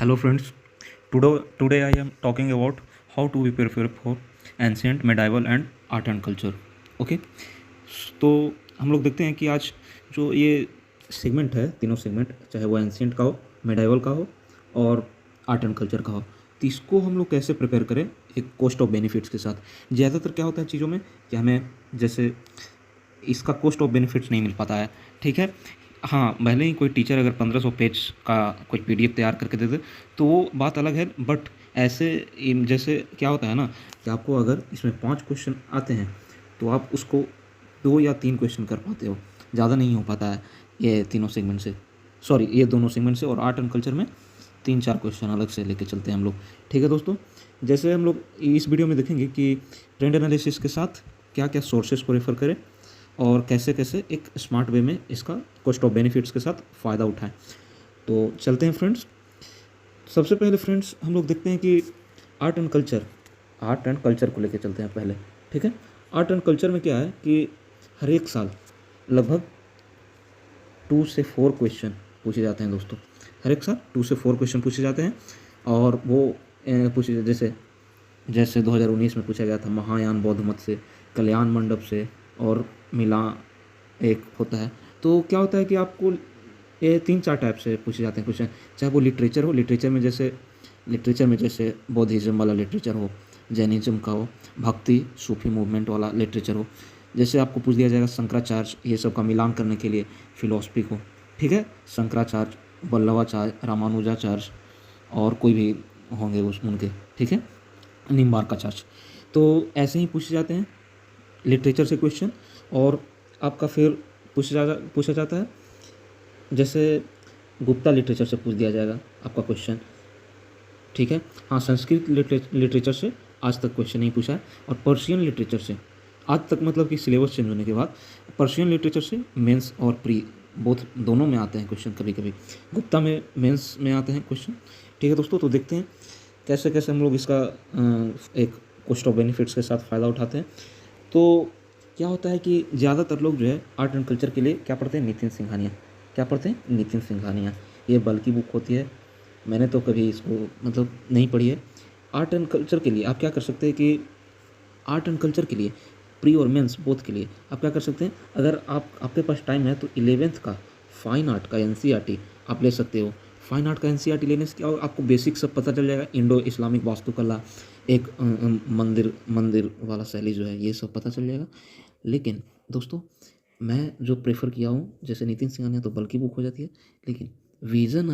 Hello friends, today I am talking about how to be prepared for ancient, medieval and art and culture. Okay, तो हम लोग देखते हैं कि आज जो ये सेगमेंट है, तीनों सेगमेंट, चाहे वो एंशियंट का हो, मेडाइवल का हो और आर्ट एंड कल्चर का हो, तो इसको हम लोग कैसे प्रिपेयर करें एक कॉस्ट ऑफ बेनिफिट्स के साथ। ज़्यादातर क्या होता है चीज़ों में कि हमें जैसे इसका कॉस्ट ऑफ बेनिफिट्स नहीं मिल पाता है, ठीक है। हाँ, भले ही कोई टीचर अगर 1500 पेज का कोई पीडीएफ तैयार करके दे दे तो वो बात अलग है, बट ऐसे जैसे क्या होता है ना कि आपको अगर इसमें 5 क्वेश्चन आते हैं तो आप उसको 2 या 3 क्वेश्चन कर पाते हो, ज़्यादा नहीं हो पाता है ये तीनों सेगमेंट से, सॉरी ये दोनों सेगमेंट से। और आर्ट एंड कल्चर में 3-4 क्वेश्चन अलग से लेके चलते हैं हम लोग, ठीक है दोस्तों। जैसे हम लोग इस वीडियो में देखेंगे कि ट्रेंड एनालिसिस के साथ क्या क्या सोर्सेज को रेफ़र करें और कैसे कैसे एक स्मार्ट वे में इसका कॉस्ट ऑफ बेनिफिट्स के साथ फ़ायदा उठाएं। तो चलते हैं फ्रेंड्स। सबसे पहले फ्रेंड्स हम लोग देखते हैं कि आर्ट एंड कल्चर को लेकर चलते हैं पहले, ठीक है। आर्ट एंड कल्चर में क्या है कि हर एक साल लगभग 2 से 4 क्वेश्चन पूछे जाते हैं दोस्तों। हर एक साल 2 से 4 क्वेश्चन पूछे जाते हैं और वो पूछे जैसे जैसे 2019 में पूछा गया था महायान बौद्ध मत से, कल्याण मंडप से और मिला एक होता है। तो क्या होता है कि आपको ये 3-4 टाइप से पूछे जाते हैं क्वेश्चन, चाहे वो लिटरेचर हो, लिटरेचर में जैसे बौद्धिज़्म वाला लिटरेचर हो, जैनिज़्म का हो, भक्ति सूफी मूवमेंट वाला लिटरेचर हो। जैसे आपको पूछ दिया जाएगा शंकराचार्य, ये सब का मिलान करने के लिए फिलोसफी को, ठीक है। शंकराचार्य, वल्लभाचार्य, रामानुजाचार्य और कोई भी होंगे उस उनके, ठीक है, निम्बार्काचार्य। तो ऐसे ही पूछे जाते हैं लिटरेचर से क्वेश्चन। और आपका फिर पूछा जाता है जैसे गुप्ता लिटरेचर से पूछ दिया जाएगा आपका क्वेश्चन, ठीक है। हाँ, संस्कृत लिटरेचर से आज तक क्वेश्चन नहीं पूछा है। और पर्शियन लिटरेचर से आज तक, मतलब कि सिलेबस चेंज होने के बाद पर्शियन लिटरेचर से मेंस और प्री बोथ दोनों में आते हैं क्वेश्चन। कभी कभी गुप्ता में मेंस में आते हैं क्वेश्चन, ठीक है दोस्तों। तो देखते हैं कैसे कैसे हम लोग इसका एक कॉस्ट ऑफ बेनिफिट्स के साथ फ़ायदा उठाते हैं। तो क्या होता है कि ज़्यादातर लोग जो है आर्ट एंड कल्चर के लिए क्या पढ़ते हैं, नितिन सिंघानिया। क्या पढ़ते हैं, नितिन सिंघानिया। ये बल्कि बुक होती है, मैंने तो कभी इसको मतलब नहीं पढ़ी है। आर्ट एंड कल्चर के लिए आप क्या कर सकते हैं कि आर्ट एंड कल्चर के लिए प्री और मेंस बोथ के लिए आप क्या कर सकते हैं, अगर आपके पास टाइम है तो 11th का फाइन आर्ट का एनसीईआरटी आप ले सकते हो। फाइन आर्ट का एनसीईआरटी लेने से क्या होगा, आपको बेसिक सब पता चल जाएगा। इंडो इस्लामिक वास्तुकला, एक मंदिर वाला शैली जो है, ये सब पता चल जाएगा। लेकिन दोस्तों मैं जो प्रेफर किया हूँ, जैसे नितिन सिंघानिया तो बल्कि बुक हो जाती है, लेकिन विजन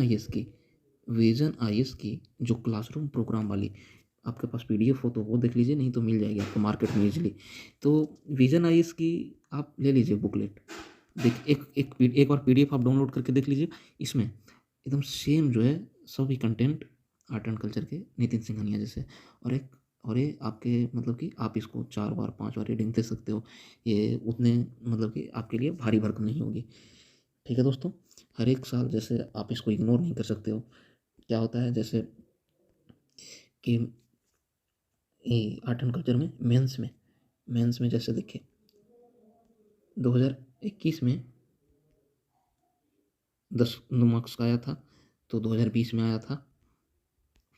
आईएएस की जो क्लासरूम प्रोग्राम वाली आपके पास पीडीएफ हो तो वो देख लीजिए, नहीं तो मिल जाएगी आपको मार्केट में इजीली। तो विजन आईएएस की आप ले लीजिए बुकलेट, देख एक बार पीडीएफ आप डाउनलोड करके देख लीजिए। इसमें एकदम सेम जो है सभी कंटेंट आर्ट एंड कल्चर के नितिन सिंघानिया जैसे। और ये आपके मतलब कि आप इसको 4 बार 5 बार रीडिंग दे सकते हो। ये उतने मतलब कि आपके लिए भारी भरकम नहीं होगी, ठीक है दोस्तों। हर एक साल जैसे आप इसको इग्नोर नहीं कर सकते हो। क्या होता है जैसे कि आर्ट एंड कल्चर में मेंस में जैसे देखिए 2021 में 10 मार्क्स का आया था, तो 2020 में आया था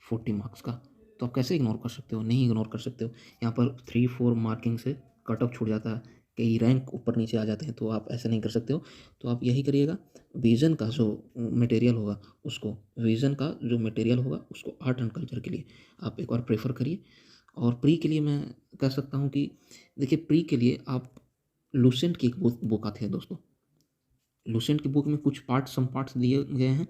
40 मार्क्स का। तो आप कैसे इग्नोर कर सकते हो, नहीं इग्नोर कर सकते हो। यहाँ पर 3-4 मार्किंग से कट ऑफ छूट जाता है, कई रैंक ऊपर नीचे आ जाते हैं, तो आप ऐसा नहीं कर सकते हो। तो आप यही करिएगा, विजन का जो मटेरियल होगा उसको आर्ट एंड कल्चर के लिए आप एक बार प्रेफर करिए। और प्री के लिए मैं कह सकता हूँ कि देखिए, प्री के लिए आप लूसेंट की एक बुक आती है दोस्तों। लूसेंट की बुक में कुछ सम पार्ट्स दिए गए हैं,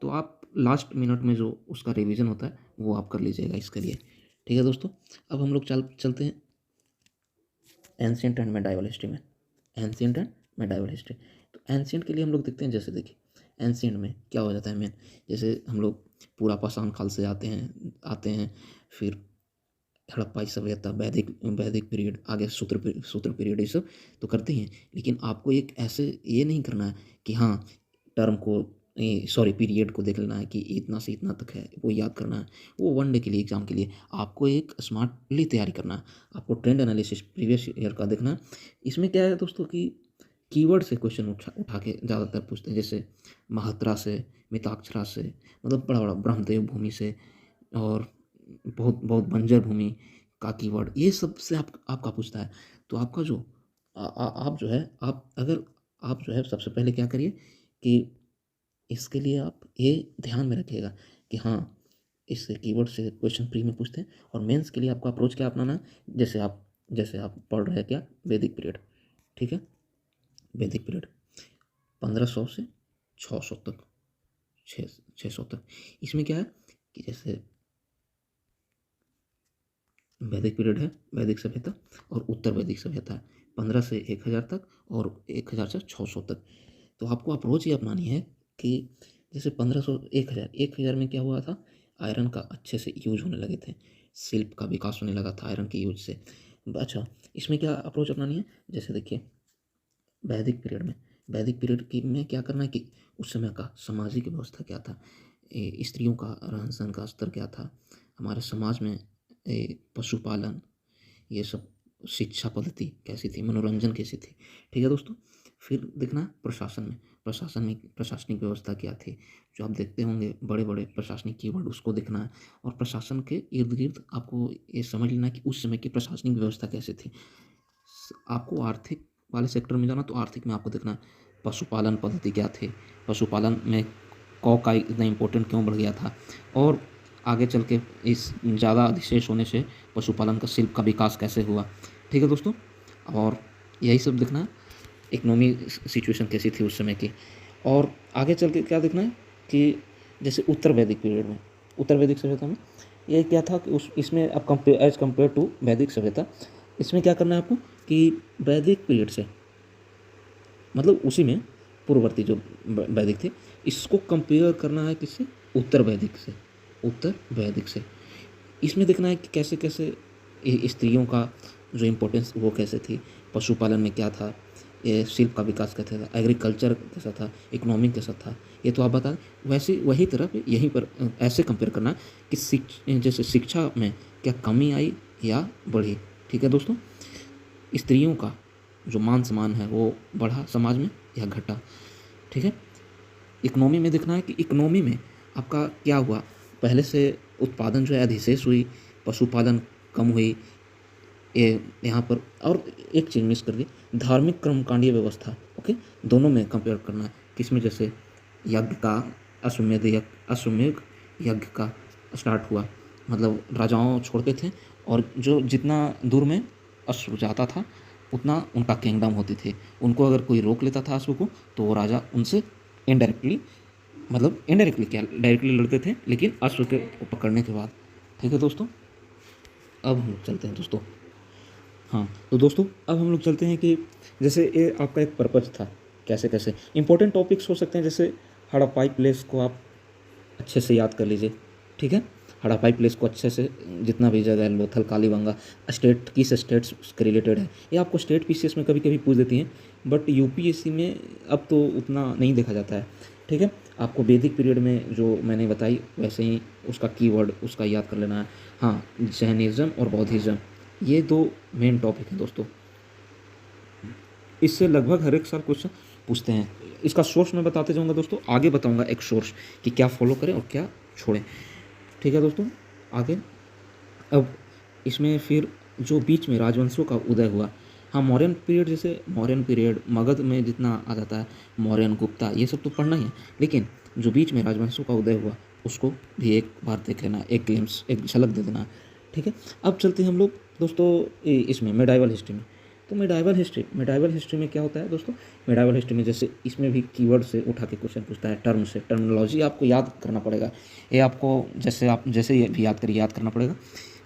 तो आप लास्ट मिनट में जो उसका रिवीजन होता है वो आप कर लीजिएगा इसके लिए, ठीक है दोस्तों। अब हम लोग चलते हैं एंशिएंट एंड मेडाइवल हिस्ट्री में। एंशिएंट एंड मेडाइवल हिस्ट्री, तो एंशिएंट के लिए हम लोग देखते हैं, जैसे देखिए एंशिएंट में क्या हो जाता है मेन, जैसे हम लोग पूरा पाषाण काल से आते हैं, फिर हड़प्पा सभ्यता, वैदिक पीरियड, आगे सूत्र पीरियड, ये सब तो करते हैं। लेकिन आपको एक ऐसे ये नहीं करना है कि हाँ टर्म को सॉरी पीरियड को देख लेना है कि इतना से इतना तक है, वो याद करना है। वो वन डे के लिए, एग्जाम के लिए आपको एक स्मार्टली तैयारी करना है। आपको ट्रेंड एनालिसिस प्रीवियस ईयर का देखना है। इसमें क्या है दोस्तों कि कीवर्ड से क्वेश्चन उठा उठा के ज़्यादातर पूछते हैं, जैसे महात्रा से, मिताक्षरा से, मतलब बड़ा बड़ा ब्रह्मदेव भूमि से, और बहुत बहुत बंजर भूमि का कीवर्ड, ये सब से आपका पूछता है। तो आपका जो आप जो है, आप जो है सबसे पहले क्या करिए कि इसके लिए आप ये ध्यान में रखिएगा कि हाँ, इससे कीवर्ड से क्वेश्चन प्री में पूछते हैं। और मेंस के लिए आपका अप्रोच क्या अपनाना है, जैसे आप पढ़ रहे हैं क्या, वैदिक पीरियड, ठीक है, वैदिक पीरियड 1500 से 600 तक, 600 तक। इसमें क्या है कि जैसे वैदिक पीरियड है, वैदिक सभ्यता और उत्तर वैदिक सभ्यता है, 15 से 1000 तक और 1000 से 600 तक। तो आपको अप्रोच ये अपनानी है कि जैसे 1500 1000 में क्या हुआ था, आयरन का अच्छे से यूज होने लगे थे, शिल्प का विकास होने लगा था आयरन के यूज से। अच्छा, इसमें क्या अप्रोच अपनानी है, जैसे देखिए वैदिक पीरियड की में क्या करना है कि उस समय का सामाजिक व्यवस्था क्या था, स्त्रियों का रहन सहन का स्तर क्या था, हमारे समाज में पशुपालन, ये सब, शिक्षा पद्धति कैसी थी, मनोरंजन कैसी थी, ठीक है दोस्तों। फिर देखना प्रशासन में प्रशासनिक व्यवस्था क्या थी, जो आप देखते होंगे बड़े बड़े प्रशासनिक कीवर्ड, उसको देखना है। और प्रशासन के इर्द गिर्द आपको ये समझ लेना है कि उस समय की प्रशासनिक व्यवस्था कैसी थी। आपको आर्थिक वाले सेक्टर में जाना, तो आर्थिक में आपको देखना है पशुपालन पद्धति क्या थी, पशुपालन में कौ का इतना इम्पोर्टेंट क्यों बढ़ गया था, और आगे चल के इस ज़्यादा अधिशेष होने से पशुपालन का शिल्प का विकास कैसे हुआ, ठीक है दोस्तों। और यही सब देखना है, इकोनॉमी सिचुएशन कैसी थी उस समय की। और आगे चल के क्या देखना है कि जैसे उत्तर वैदिक पीरियड में, उत्तर वैदिक सभ्यता में ये क्या था कि इसमें अब एज कम्पेयर टू वैदिक सभ्यता, इसमें क्या करना है आपको कि वैदिक पीरियड से, मतलब उसी में पूर्ववर्ती जो वैदिक थे, इसको कंपेयर करना है किससे, उत्तर वैदिक से। इसमें देखना है कि कैसे कैसे स्त्रियों का जो इम्पोर्टेंस वो कैसे थी, पशुपालन में क्या था, ये शिल्प का विकास कैसा था, एग्रीकल्चर कैसा था, इकोनॉमी कैसा था, ये तो आप बता दें। वैसे वही तरह पे यहीं पर ऐसे कंपेयर करना कि जैसे शिक्षा में क्या कमी आई या बढ़ी, ठीक है दोस्तों। स्त्रियों का जो मान सम्मान है वो बढ़ा समाज में या घटा, ठीक है। इकोनॉमी में देखना है कि इकोनॉमी में आपका क्या हुआ, पहले से उत्पादन जो है अधिशेष हुई, पशुपालन कम हुई, ये यहाँ पर। और एक चीज़ मिस कर दी, धार्मिक कर्मकांडीय व्यवस्था, ओके, दोनों में कंपेयर करना है, किसमें जैसे यज्ञ का, अश्वमेध यज्ञ का स्टार्ट हुआ, मतलब राजाओं छोड़ते थे, और जो जितना दूर में अश्व जाता था उतना उनका किंगडम होती थी, उनको अगर कोई रोक लेता था अश्व को, तो वो राजा उनसे इनडायरेक्टली क्या डायरेक्टली लड़ते थे, लेकिन अश्व के पकड़ने के बाद, ठीक है दोस्तों। अब हम लोग चलते हैं दोस्तों, हाँ तो दोस्तों अब हम लोग चलते हैं कि जैसे ये आपका एक पर्पज़ था, कैसे कैसे इंपॉर्टेंट टॉपिक्स हो सकते हैं, जैसे हड़प्पाई प्लेस को आप अच्छे से याद कर लीजिए, ठीक है। हड़प्पाई प्लेस को अच्छे से, जितना भी जगह है, लोथल, कालीबंगा, स्टेट किस स्टेट्स के रिलेटेड है, ये आपको स्टेट पीसीएस में कभी कभी पूछ देती हैं, बट यूपीएससी में अब तो उतना नहीं देखा जाता है, ठीक है। आपको वैदिक पीरियड में जो मैंने बताई वैसे ही उसका कीवर्ड उसका याद कर लेना है। हाँ, जैनिज़्म और बौद्धिज़्म, ये दो मेन टॉपिक हैं दोस्तों, इससे लगभग हर एक साल क्वेश्चन पूछते हैं। इसका सोर्स मैं बताते जाऊंगा दोस्तों, आगे बताऊंगा एक सोर्स कि क्या फॉलो करें और क्या छोड़ें, ठीक है दोस्तों। आगे अब इसमें फिर जो बीच में राजवंशों का उदय हुआ, हाँ मौर्यन पीरियड, जैसे मौर्यन पीरियड मगध में जितना आ जाता है, मौर्यन, गुप्ता, ये सब तो पढ़ना ही है, लेकिन जो बीच में राजवंशों का उदय हुआ उसको भी एक बार देख लेना, एक ग्लिम्स, एक झलक दे देना, ठीक है। अब चलते हैं हम लोग दोस्तों इसमें मेडाइवल हिस्ट्री में। तो मेडाइवल हिस्ट्री में क्या होता है दोस्तों, मेडाइवल हिस्ट्री में जैसे इसमें भी कीवर्ड से उठा के क्वेश्चन पूछता है, टर्म से, टर्मिनोलॉजी आपको याद करना पड़ेगा, ये आपको जैसे ये भी याद करना पड़ेगा।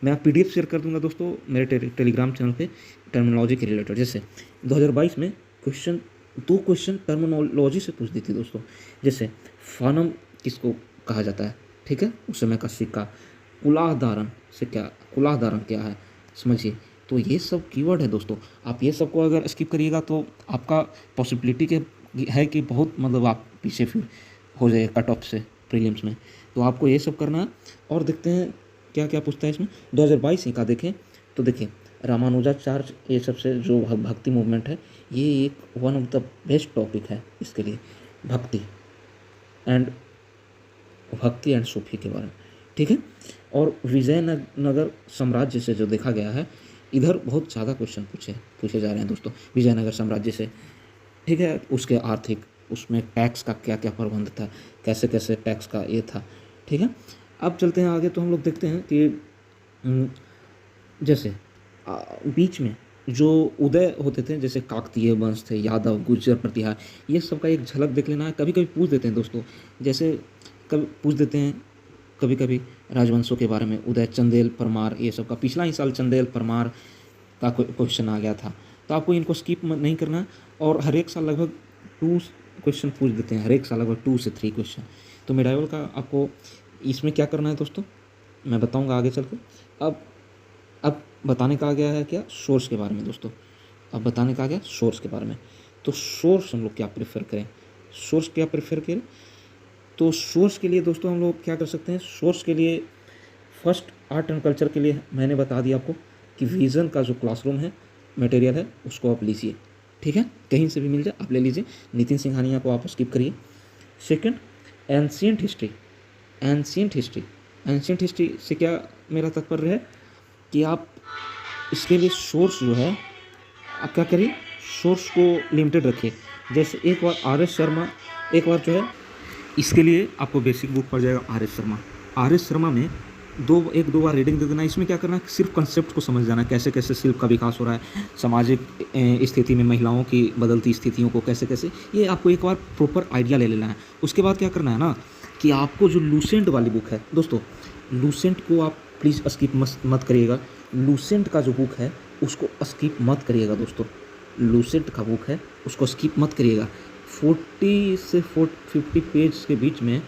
मैं पीडीएफ शेयर कर दूंगा दोस्तों मेरे टेलीग्राम चैनल पे, टर्मिनोलॉजी के रिलेटेड। जैसे 2022 में दो क्वेश्चन टर्मिनोलॉजी से पूछ दी थी दोस्तों, जैसे फानम किसको कहा जाता है, ठीक है, उस समय का सिक्का, कुलाह क्या है, समझिए। तो ये सब कीवर्ड है दोस्तों, आप ये सबको अगर स्किप करिएगा तो आपका पॉसिबिलिटी के है कि बहुत, मतलब आप पीछे फिर हो जाए कट ऑफ से प्रीलिम्स में, तो आपको ये सब करना है। और देखते हैं क्या क्या पूछता है इसमें 2022 का, देखें तो देखिए रामानुजाचार्य, ये सबसे जो भक्ति मूवमेंट है, ये एक one of the best topic है इसके लिए, भक्ति एंड सूफी के बारे में, ठीक है। और विजयनगर साम्राज्य से जो देखा गया है, इधर बहुत ज़्यादा क्वेश्चन पूछे जा रहे हैं दोस्तों विजयनगर साम्राज्य से, ठीक है। उसके आर्थिक, उसमें टैक्स का क्या क्या प्रबंध था, कैसे कैसे टैक्स का ये था, ठीक है। अब चलते हैं आगे, तो हम लोग देखते हैं कि जैसे बीच में जो उदय होते थे, जैसे काकतीय वंश थे, यादव, गुर्जर, प्रतिहार, ये सब का एक झलक देख लेना है। कभी कभी पूछ देते हैं दोस्तों, जैसे कभी पूछ देते हैं कभी कभी राजवंशों के बारे में, उदय, चंदेल, परमार, ये सब का। पिछला ही साल चंदेल, परमार का क्वेश्चन आ गया था, तो आपको इनको स्किप नहीं करना है। और हर एक साल लगभग 2 क्वेश्चन पूछ देते हैं, हर एक साल लगभग 2 से 3 क्वेश्चन। तो मेडाइवल का आपको इसमें क्या करना है दोस्तों, मैं बताऊंगा आगे चल के। अब बताने का आ गया है क्या, सोर्स के बारे में दोस्तों। अब बताने का आ गया सोर्स के बारे में। तो सोर्स हम लोग क्या प्रेफर करें, सोर्स क्या प्रेफर करें, तो सोर्स के लिए दोस्तों हम लोग क्या कर सकते हैं। सोर्स के लिए फर्स्ट आर्ट एंड कल्चर के लिए मैंने बता दिया आपको कि विज़न का जो क्लासरूम है, मटेरियल है, उसको आप लीजिए, ठीक है। कहीं से भी मिल जाए आप ले लीजिए। नितिन सिंघानिया को आप स्किप करिए। Second, ancient history. Ancient history से क्या मेरा तात्पर्य है कि आप इसके लिए सोर्स जो है आप क्या करिए, सोर्स को लिमिटेड रखिए। जैसे एक बार आर.एस. शर्मा, एक बार जो है इसके लिए आपको बेसिक बुक पड़ जाएगा आर.एस. शर्मा में 1-2 बार रीडिंग दे देना। इसमें क्या करना है, सिर्फ कंसेप्ट को समझ जाना है, कैसे कैसे शिल्प का विकास हो रहा है, सामाजिक स्थिति में महिलाओं की बदलती स्थितियों को कैसे कैसे, ये आपको एक बार प्रॉपर आइडिया ले लेना है। उसके बाद क्या करना है ना कि आपको जो लूसेंट वाली बुक है दोस्तों, लूसेंट को आप प्लीज़ स्किप मत करिएगा। लूसेंट का जो बुक है उसको स्किप मत करिएगा दोस्तों, लूसेंट का बुक है उसको स्किप मत करिएगा। 40 से 50 पेज के बीच में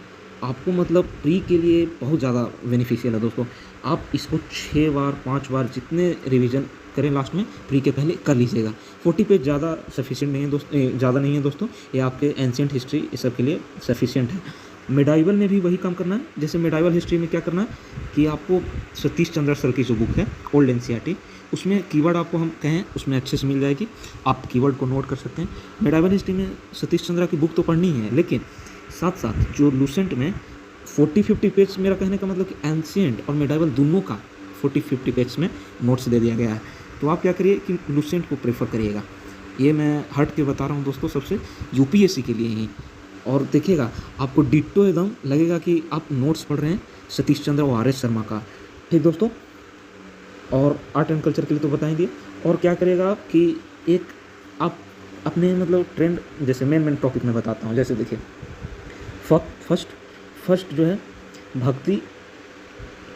आपको मतलब प्री के लिए बहुत ज़्यादा बेनिफिशियल है दोस्तों। आप इसको 6 बार 5 बार जितने रिवीजन करें लास्ट में प्री के पहले कर लीजिएगा। 40 पेज ज़्यादा सफिशिएंट नहीं है दोस्तों, ज़्यादा नहीं है दोस्तों, ये आपके एंशिएंट हिस्ट्री ये सब के लिए सफिशिएंट है। मेडाइवल में भी वही काम करना है। जैसे मेडाइवल हिस्ट्री में क्या करना है कि आपको सतीश चंद्र सर की जो बुक है ओल्ड एनसीईआरटी, उसमें कीवर्ड आपको हम कहें उसमें अच्छे से मिल जाएगी, आप कीवर्ड को नोट कर सकते हैं। मेडाइवल हिस्ट्री में सतीश चंद्रा की बुक तो पढ़नी है, लेकिन साथ साथ जो लूसेंट में 40-50 पेज, मेरा कहने का मतलब कि एंशिएंट और मेडाइवल दोनों का 40-50 पेज में नोट्स दे दिया गया है। तो आप क्या करिए कि लूसेंट को प्रेफर करिएगा। ये मैं हट के बता रहा हूँ दोस्तों, सबसे यूपीएससी के लिए ही। और देखिएगा आपको डिट्टो एकदम लगेगा कि आप नोट्स पढ़ रहे हैं सतीश चंद्र और आर.एस. शर्मा का, ठीक दोस्तों। और आर्ट एंड कल्चर के लिए तो बताएंगे। और क्या करिएगा आप कि एक आप अपने मतलब ट्रेंड, जैसे मेन टॉपिक में बताता हूँ। जैसे देखिए फर्स्ट जो है भक्ति,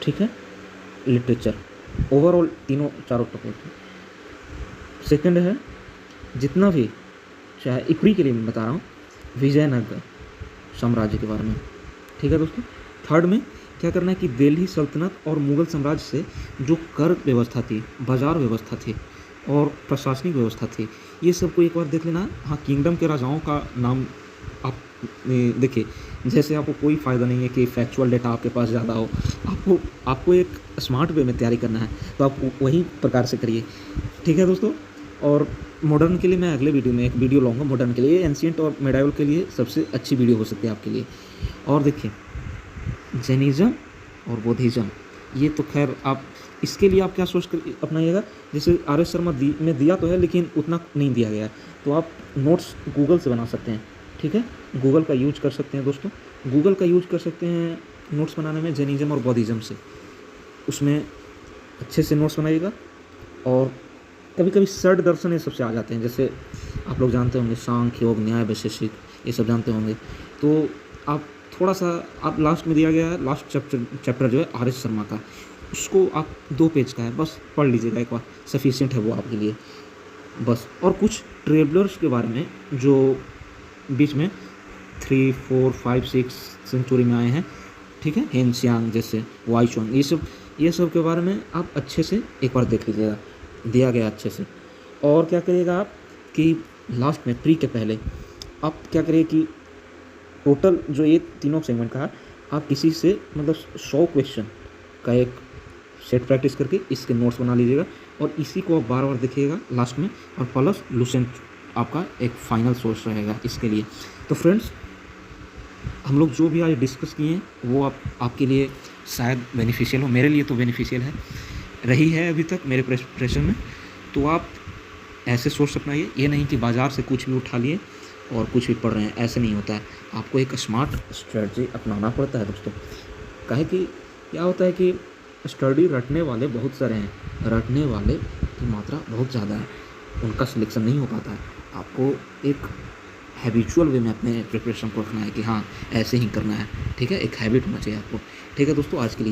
ठीक है, लिटरेचर, ओवरऑल चारों टॉपिक। सेकंड है जितना भी, चाहे इकड़ी के लिए मैं बता रहा हूँ, विजयनगर साम्राज्य के बारे में, ठीक है दोस्तों। थर्ड में क्या करना है कि दिल्ली सल्तनत और मुग़ल साम्राज्य से जो कर व्यवस्था थी, बाजार व्यवस्था थी और प्रशासनिक व्यवस्था थी, ये सब को एक बार देख लेना। हाँ, किंगडम के राजाओं का नाम आप देखिए, जैसे आपको कोई फ़ायदा नहीं है कि फैक्चुअल डेटा आपके पास ज़्यादा हो, आपको एक स्मार्ट वे में तैयारी करना है, तो आप वही प्रकार से करिए, ठीक है दोस्तों। और मॉडर्न के लिए मैं अगले वीडियो में एक वीडियो लाऊंगा मॉडर्न के लिए, एंशिएंट और मेडाइवल के लिए सबसे अच्छी वीडियो हो सकती है आपके लिए। और देखिए जैनिज़्म और बौद्धिज़्म, ये तो खैर आप इसके लिए आप क्या सोच कर अपनाइएगा। जैसे आर.एस. शर्मा में दिया तो है, लेकिन उतना नहीं दिया गया है, तो आप नोट्स गूगल से बना सकते हैं, ठीक है। गूगल का यूज कर सकते हैं दोस्तों, गूगल का यूज कर सकते हैं नोट्स बनाने में, जैनिज़्म और बौद्धिज़्म से, उसमें अच्छे से नोट्स बनाइएगा। और कभी कभी षड दर्शन ये सबसे आ जाते हैं, जैसे आप लोग जानते होंगे सांख्य, योग, न्याय, वैशेषिक, ये सब जानते होंगे। तो आप थोड़ा सा, आप लास्ट में दिया गया है लास्ट चैप्टर जो है आर.एस. शर्मा का, उसको आप 2 पेज का है, बस पढ़ लीजिएगा एक बार, सफिशिएंट है वो आपके लिए बस। और कुछ ट्रेवलर्स के बारे में जो बीच में 3, 4, 5, 6 सेंचुरी में आए हैं, ठीक है, हेनसियांग जैसे, वाईचुंग, ये सब के बारे में आप अच्छे से एक बार देख लीजिएगा, दिया गया अच्छे से। और क्या करिएगा आप कि लास्ट में प्री के पहले आप क्या करिए कि टोटल जो ये तीनों सेगमेंट का है, आप किसी से मतलब 100 क्वेश्चन का एक सेट प्रैक्टिस करके इसके नोट्स बना लीजिएगा और इसी को आप बार बार देखिएगा लास्ट में, और प्लस लुसेंट आपका एक फाइनल सोर्स रहेगा इसके लिए। तो फ्रेंड्स, हम लोग जो भी आज डिस्कस किए हैं वो आपके लिए शायद बेनिफिशियल हो, मेरे लिए तो बेनिफिशियल है, रही है अभी तक मेरे प्रिपरेशन में। तो आप ऐसे सोच अपनाइए, ये नहीं कि बाज़ार से कुछ भी उठा लिए और कुछ भी पढ़ रहे हैं, ऐसे नहीं होता है। आपको एक स्मार्ट स्ट्रेटजी अपनाना पड़ता है दोस्तों। काहे कि क्या होता है कि स्टडी रटने वाले बहुत सारे हैं, रटने वाले की मात्रा बहुत ज़्यादा है, उनका सिलेक्शन नहीं हो पाता है। आपको एक हैबिचुअल वे में अपने प्रिपरेशन को रखना है कि हाँ ऐसे ही करना है, ठीक है, एक हैबिट होना चाहिए आपको। ठीक है दोस्तों, आज के लिए